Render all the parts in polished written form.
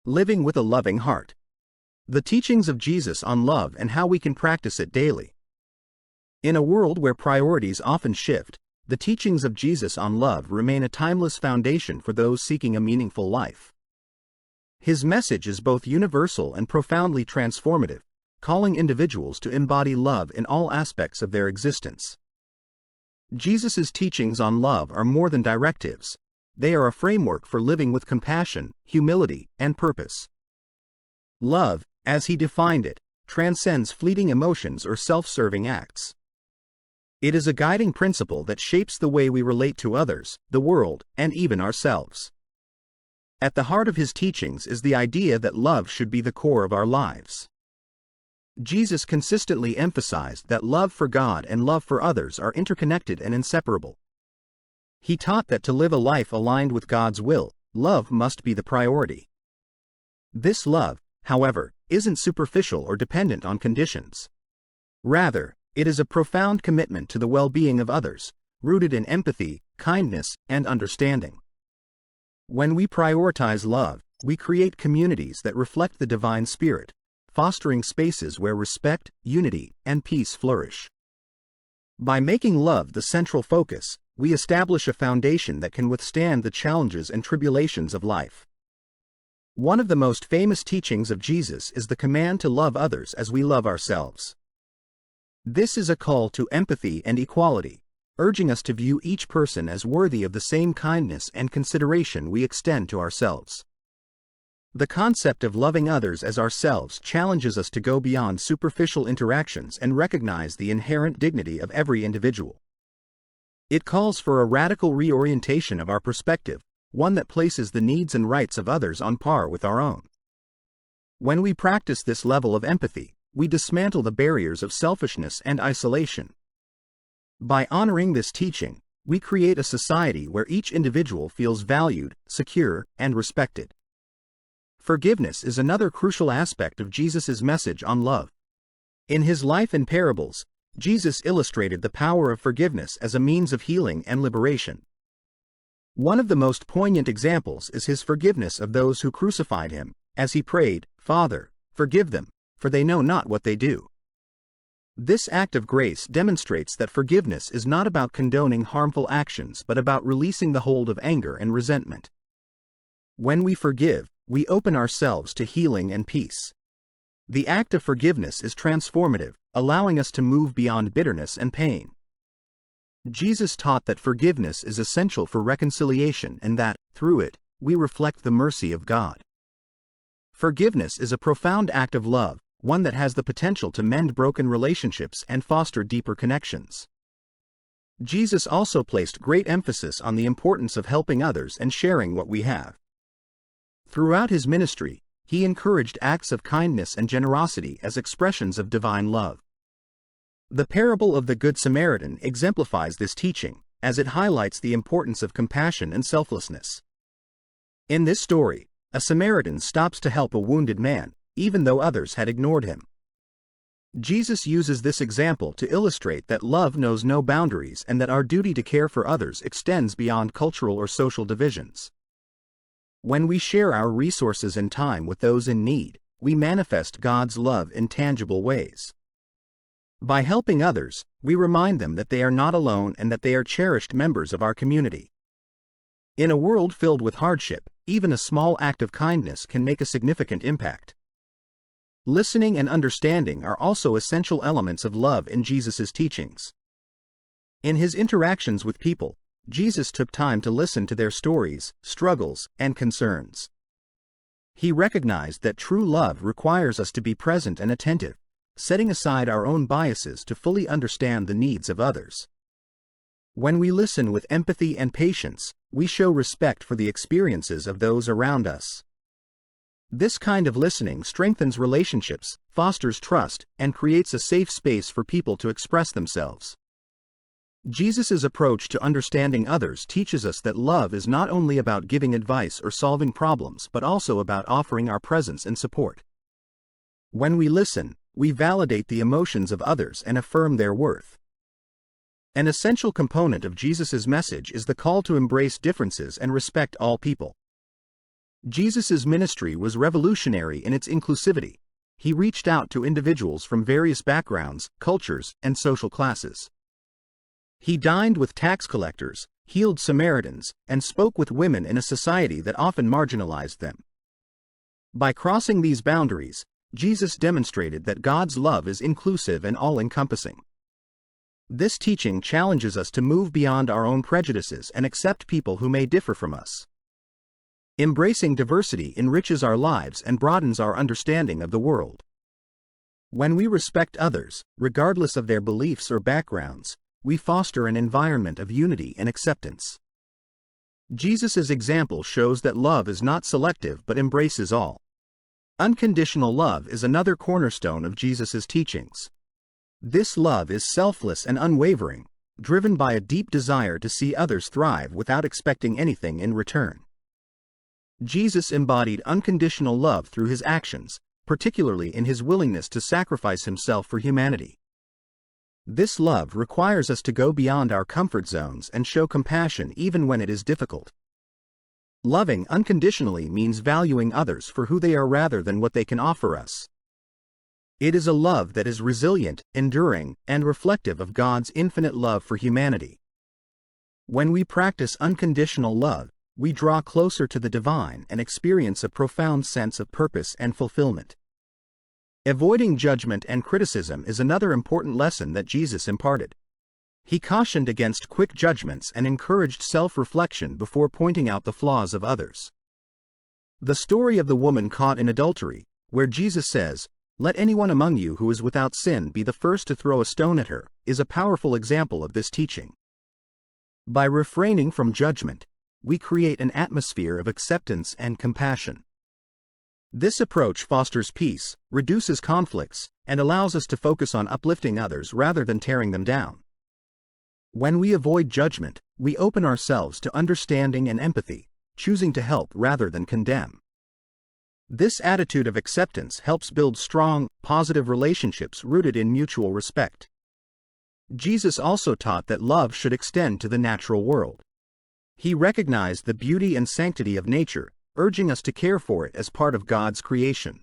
Living with a loving heart. The teachings of Jesus on love and how we can practice it daily. In a world where priorities often shift, the teachings of Jesus on love remain a timeless foundation for those seeking a meaningful life. His message is both universal and profoundly transformative, calling individuals to embody love in all aspects of their existence. Jesus' teachings on love are more than directives. They are a framework for living with compassion, humility, and purpose. Love, as he defined it, transcends fleeting emotions or self-serving acts. It is a guiding principle that shapes the way we relate to others, the world, and even ourselves. At the heart of his teachings is the idea that love should be the core of our lives. Jesus consistently emphasized that love for God and love for others are interconnected and inseparable. He taught that to live a life aligned with God's will, love must be the priority. This love, however, isn't superficial or dependent on conditions. Rather, it is a profound commitment to the well-being of others, rooted in empathy, kindness, and understanding. When we prioritize love, we create communities that reflect the divine spirit, fostering spaces where respect, unity, and peace flourish. By making love the central focus, we establish a foundation that can withstand the challenges and tribulations of life. One of the most famous teachings of Jesus is the command to love others as we love ourselves. This is a call to empathy and equality, urging us to view each person as worthy of the same kindness and consideration we extend to ourselves. The concept of loving others as ourselves challenges us to go beyond superficial interactions and recognize the inherent dignity of every individual. It calls for a radical reorientation of our perspective, one that places the needs and rights of others on par with our own. When we practice this level of empathy, we dismantle the barriers of selfishness and isolation. By honoring this teaching, we create a society where each individual feels valued, secure, and respected. Forgiveness is another crucial aspect of Jesus' message on love. In his life and parables, Jesus illustrated the power of forgiveness as a means of healing and liberation. One of the most poignant examples is his forgiveness of those who crucified him, as he prayed, "Father, forgive them, for they know not what they do." This act of grace demonstrates that forgiveness is not about condoning harmful actions but about releasing the hold of anger and resentment. When we forgive, we open ourselves to healing and peace. The act of forgiveness is transformative, allowing us to move beyond bitterness and pain. Jesus taught that forgiveness is essential for reconciliation and that, through it, we reflect the mercy of God. Forgiveness is a profound act of love, one that has the potential to mend broken relationships and foster deeper connections. Jesus also placed great emphasis on the importance of helping others and sharing what we have. Throughout his ministry, he encouraged acts of kindness and generosity as expressions of divine love. The parable of the Good Samaritan exemplifies this teaching, as it highlights the importance of compassion and selflessness. In this story, a Samaritan stops to help a wounded man, even though others had ignored him. Jesus uses this example to illustrate that love knows no boundaries and that our duty to care for others extends beyond cultural or social divisions. When we share our resources and time with those in need, we manifest God's love in tangible ways. By helping others, we remind them that they are not alone and that they are cherished members of our community. In a world filled with hardship, even a small act of kindness can make a significant impact. Listening and understanding are also essential elements of love in Jesus' teachings. In his interactions with people, Jesus took time to listen to their stories, struggles, and concerns. He recognized that true love requires us to be present and attentive, setting aside our own biases to fully understand the needs of others. When we listen with empathy and patience, we show respect for the experiences of those around us. This kind of listening strengthens relationships, fosters trust, and creates a safe space for people to express themselves. Jesus' approach to understanding others teaches us that love is not only about giving advice or solving problems but also about offering our presence and support. When we listen, we validate the emotions of others and affirm their worth. An essential component of Jesus' message is the call to embrace differences and respect all people. Jesus' ministry was revolutionary in its inclusivity. He reached out to individuals from various backgrounds, cultures, and social classes. He dined with tax collectors, healed Samaritans, and spoke with women in a society that often marginalized them. By crossing these boundaries, Jesus demonstrated that God's love is inclusive and all-encompassing. This teaching challenges us to move beyond our own prejudices and accept people who may differ from us. Embracing diversity enriches our lives and broadens our understanding of the world. When we respect others, regardless of their beliefs or backgrounds, we foster an environment of unity and acceptance. Jesus' example shows that love is not selective but embraces all. Unconditional love is another cornerstone of Jesus' teachings. This love is selfless and unwavering, driven by a deep desire to see others thrive without expecting anything in return. Jesus embodied unconditional love through his actions, particularly in his willingness to sacrifice himself for humanity. This love requires us to go beyond our comfort zones and show compassion even when it is difficult. Loving unconditionally means valuing others for who they are rather than what they can offer us. It is a love that is resilient, enduring, and reflective of God's infinite love for humanity. When we practice unconditional love, we draw closer to the divine and experience a profound sense of purpose and fulfillment. Avoiding judgment and criticism is another important lesson that Jesus imparted. He cautioned against quick judgments and encouraged self-reflection before pointing out the flaws of others. The story of the woman caught in adultery, where Jesus says, "Let anyone among you who is without sin be the first to throw a stone at her," is a powerful example of this teaching. By refraining from judgment, we create an atmosphere of acceptance and compassion. This approach fosters peace, reduces conflicts, and allows us to focus on uplifting others rather than tearing them down. When we avoid judgment, we open ourselves to understanding and empathy, choosing to help rather than condemn. This attitude of acceptance helps build strong, positive relationships rooted in mutual respect. Jesus also taught that love should extend to the natural world. He recognized the beauty and sanctity of nature, urging us to care for it as part of God's creation.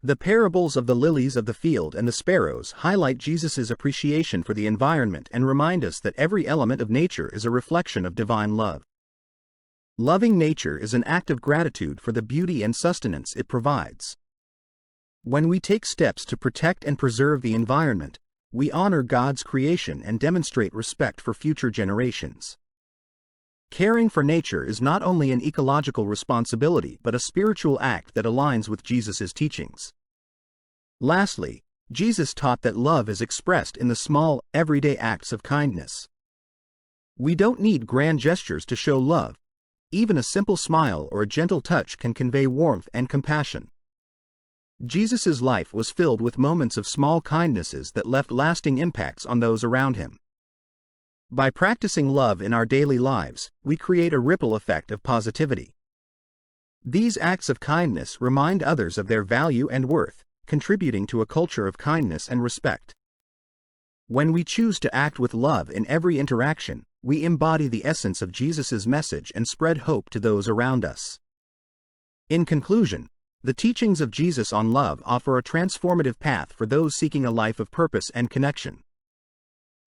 The parables of the lilies of the field and the sparrows highlight Jesus' appreciation for the environment and remind us that every element of nature is a reflection of divine love. Loving nature is an act of gratitude for the beauty and sustenance it provides. When we take steps to protect and preserve the environment, we honor God's creation and demonstrate respect for future generations. Caring for nature is not only an ecological responsibility but a spiritual act that aligns with Jesus' teachings. Lastly, Jesus taught that love is expressed in the small, everyday acts of kindness. We don't need grand gestures to show love. Even a simple smile or a gentle touch can convey warmth and compassion. Jesus' life was filled with moments of small kindnesses that left lasting impacts on those around him. By practicing love in our daily lives, we create a ripple effect of positivity. These acts of kindness remind others of their value and worth, contributing to a culture of kindness and respect. When we choose to act with love in every interaction, we embody the essence of Jesus' message and spread hope to those around us. In conclusion, the teachings of Jesus on love offer a transformative path for those seeking a life of purpose and connection.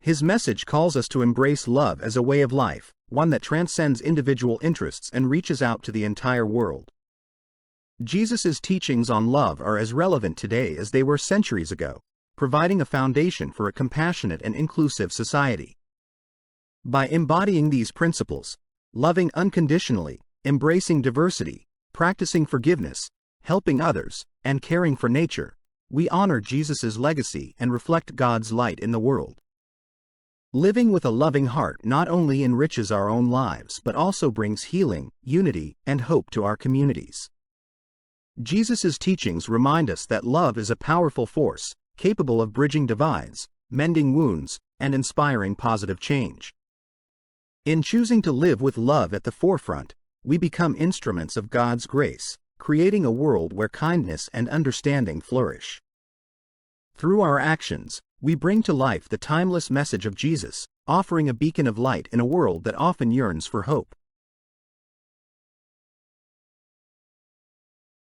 His message calls us to embrace love as a way of life, one that transcends individual interests and reaches out to the entire world. Jesus' teachings on love are as relevant today as they were centuries ago, providing a foundation for a compassionate and inclusive society. By embodying these principles, loving unconditionally, embracing diversity, practicing forgiveness, helping others, and caring for nature, we honor Jesus' legacy and reflect God's light in the world. Living with a loving heart not only enriches our own lives but also brings healing, unity, and hope to our communities. Jesus' teachings remind us that love is a powerful force, capable of bridging divides, mending wounds, and inspiring positive change. In choosing to live with love at the forefront, we become instruments of God's grace, creating a world where kindness and understanding flourish. Through our actions, we bring to life the timeless message of Jesus, offering a beacon of light in a world that often yearns for hope.